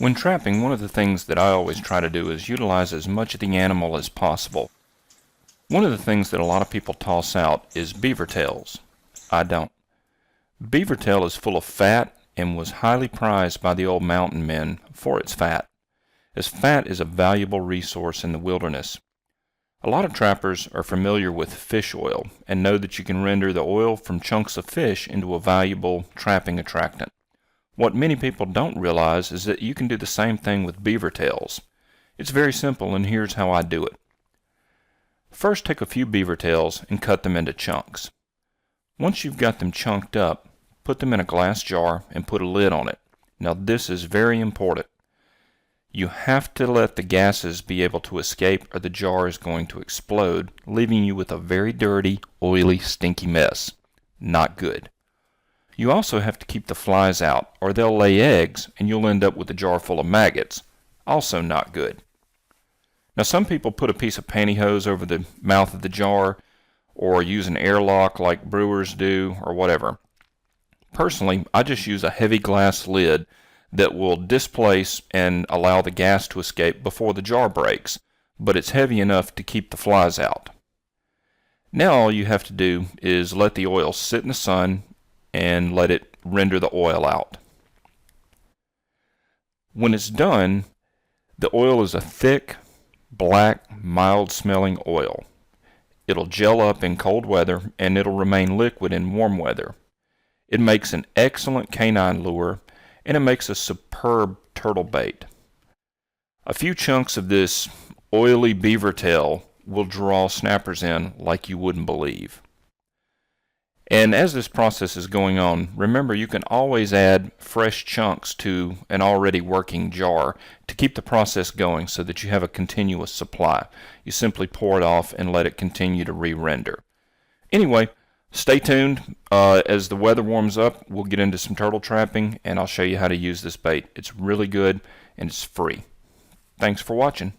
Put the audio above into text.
When trapping, one of the things that I always try to do is utilize as much of the animal as possible. One of the things that a lot of people toss out is beaver tails. I don't. Beaver tail is full of fat and was highly prized by the old mountain men for its fat, as fat is a valuable resource in the wilderness. A lot of trappers are familiar with fish oil and know that you can render the oil from chunks of fish into a valuable trapping attractant. What many people don't realize is that you can do the same thing with beaver tails. It's very simple, and here's how I do it. First, take a few beaver tails and cut them into chunks. Once you've got them chunked up, put them in a glass jar and put a lid on it. Now this is very important. You have to let the gases be able to escape or the jar is going to explode, leaving you with a very dirty, oily, stinky mess. Not good. You also have to keep the flies out or they'll lay eggs and you'll end up with a jar full of maggots. Also not good. Now some people put a piece of pantyhose over the mouth of the jar or use an airlock like brewers do or whatever. Personally, I just use a heavy glass lid that will displace and allow the gas to escape before the jar breaks, but it's heavy enough to keep the flies out. Now all you have to do is let the oil sit in the sun and let it render the oil out. When it's done, the oil is a thick, black, mild-smelling oil. It'll gel up in cold weather and it'll remain liquid in warm weather. It makes an excellent canine lure and it makes a superb turtle bait. A few chunks of this oily beaver tail will draw snappers in like you wouldn't believe. And as this process is going on, remember you can always add fresh chunks to an already working jar to keep the process going so that you have a continuous supply. You simply pour it off and let it continue to re-render. Anyway, stay tuned. As the weather warms up, we'll get into some turtle trapping and I'll show you how to use this bait. It's really good and it's free. Thanks for watching.